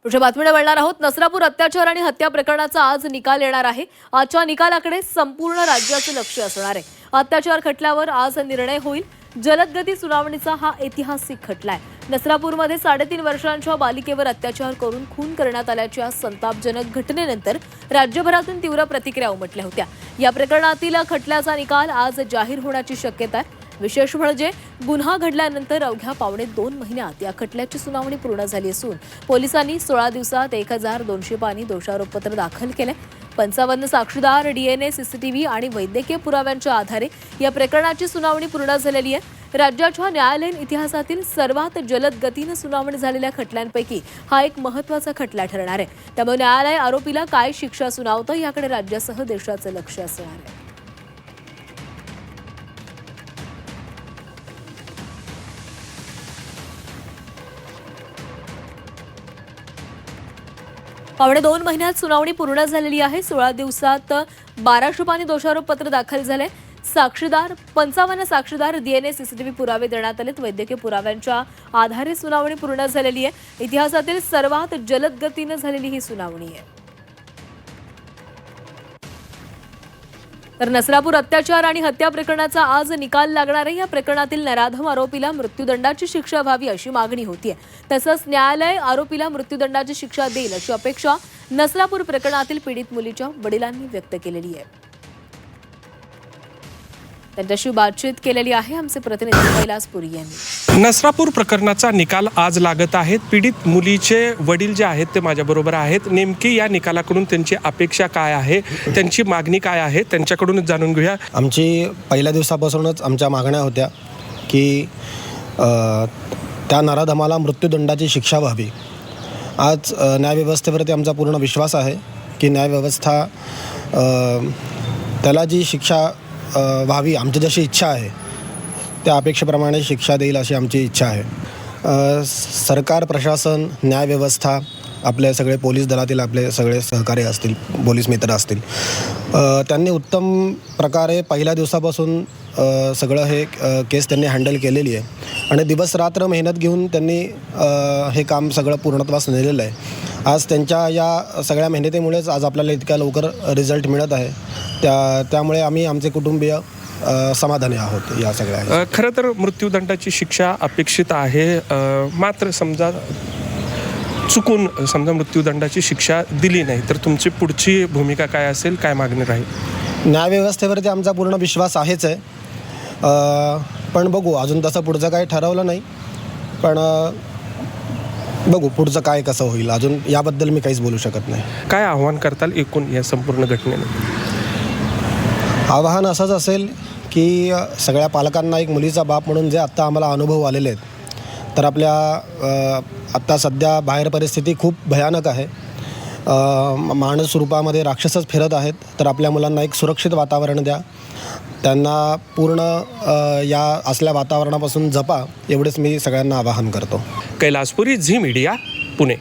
पुढच्या बातमीकडे वळणार आहोत। नसरापूर अत्याचार आणि हत्या प्रकरणाचा आज निकाल येणार आहे। आजच्या निकालाकडे संपूर्ण राज्याचे लक्ष असणार आहे। अत्याचार खटल्यावर आज निर्णय होईल। जलदगती सुनावणीचा हा ऐतिहासिक खटला आहे। नसरापूरमध्ये 3.5 वर्षांच्या बालिकेवर अत्याचार करून खून करण्यात आल्याच्या संतापजनक घटनेनंतर राज्यभरातून तीव्र प्रतिक्रिया उमटल्या होत्या। या प्रकरणातील खटल्याचा निकाल आज जाहीर होण्याची शक्यता आहे। विशेष म्हणजे गुन्हा घडल्यानंतर अवघ्या 2.5 महिन्यात या खटल्याची सुनावणी पूर्ण झाली असून पोलिसांनी 16 दिवसात 1200 पानी दोषारोपपत्र दाखल केले। 55 साक्षीदार, डीएनए, सीसीटीव्ही आणि वैद्यकीय पुराव्यांच्या आधारे या प्रकरणाची सुनावणी पूर्ण झालेली आहे। राज्याच्या न्यायालयीन इतिहासातील सर्वात जलद गतीने सुनावणी झालेल्या खटल्यांपैकी हा एक महत्त्वाचा खटला ठरणार आहे। त्यामुळे न्यायालय आरोपीला काय शिक्षा सुनावतं याकडे राज्यासह देशाचे लक्ष असणार आहे। 2.5 महिन्यात सुनावणी पूर्ण झालेली आहे। 16 दिवसात 1200 पानी दोषारोपपत्र दाखल झाले। 55 साक्षीदार, डीएनए, सीसीटीव्ही पुरावे देण्यात आलेत। वैद्यकीय पुराव्यांच्या आधारे सुनावणी पूर्ण झालेली आहे। इतिहासातील सर्वात जलद गतीने झालेली ही सुनावणी आहे। तर नसरापूर अत्याचार आणि हत्या प्रकरणाचा आज निकाल लागणार आहे। या प्रकरणातील नराधम आरोपीला मृत्यूदंडाची शिक्षा व्हावी अशी मागणी होतीये। तसंच न्यायालय आरोपीला मृत्यूदंडाची शिक्षा देईल अशी अपेक्षा नसरापूर प्रकरणातील पीडित मुलीच्या वडिलांनी व्यक्त केलेली आहे। त्यांच्याशी बातचीत केलेली आहे आमचे प्रतिनिधी कैलास पुरी यांनी। नसरापूर प्रकरणाचा निकाल आज लागत आहे। पीडित मुलीचे वडील जे आहेत ते माझ्याबरोबर आहेत। नेमकी या निकालाकडून त्यांची अपेक्षा काय आहे, त्यांची मागणी काय आहे, त्यांच्याकडूनच जाणून घेऊया। आमची पहिल्या दिवसापासूनच आमच्या मागण्या होत्या की त्या नराधमाला मृत्यूदंडाची शिक्षा व्हावी। आज न्यायव्यवस्थेवरती आमचा पूर्ण विश्वास आहे की न्यायव्यवस्था त्याला जी शिक्षा व्हावी, आमची जशी इच्छा आहे त्या अपेक्षेप्रमाणे शिक्षा देईल अशी आमची इच्छा आहे। सरकार, प्रशासन, न्यायव्यवस्था, आपले सगळे पोलीस दलातील आपले सगळे सहकारी असतील, पोलीस मित्र असतील, त्यांनी उत्तम प्रकारे पहिल्या दिवसापासून सगळं हे केस त्यांनी हँडल केलेली आहे आणि दिवस रात्र मेहनत घेऊन त्यांनी हे काम सगळं पूर्णत्वास नेलेलं आहे। आज त्यांच्या या सगळ्या मेहनतीमुळेच आज आपल्याला इतक्या लवकर रिझल्ट मिळत आहे। त्यामुळे आम्ही आमचे कुटुंबीय समाधानी आहोत या सगळ्या। खरं तर मृत्यूदंडाची शिक्षा अपेक्षित आहे, मात्र समजा चुकून मृत्यूदंडाची शिक्षा दिली नाही तर तुमची पुढची भूमिका काय असेल, काय मागणी राहील? न्यायव्यवस्थेवरती आमचा पूर्ण विश्वास आहेच आहे, पण बघू, अजून तसं पुढचं काही ठरवलं नाही, पण बघू पुढचं काय कसं होईल, अजून याबद्दल मी काहीच बोलू शकत नाही। काय आव्हान करताल एकूण या संपूर्ण घटनेने? आव्हान असंच असेल की सगळ्या पालकांना एक मुलीचा बाप म्हणून जे आत्ता आम्हाला अनुभव आलेले आहेत, तर आपल्या आत्ता सध्या बाहेर परिस्थिती खूप भयानक आहे। माणूस रूपामध्ये राक्षसच फिरत आहेत, तर आपल्या मुलांना एक सुरक्षित वातावरण द्या, त्यांना पूर्ण या असल्या वातावरणापासून जपा, एवढेच मी सगळ्यांना आवाहन करतो। कैलास पुरी, झी मीडिया, पुणे।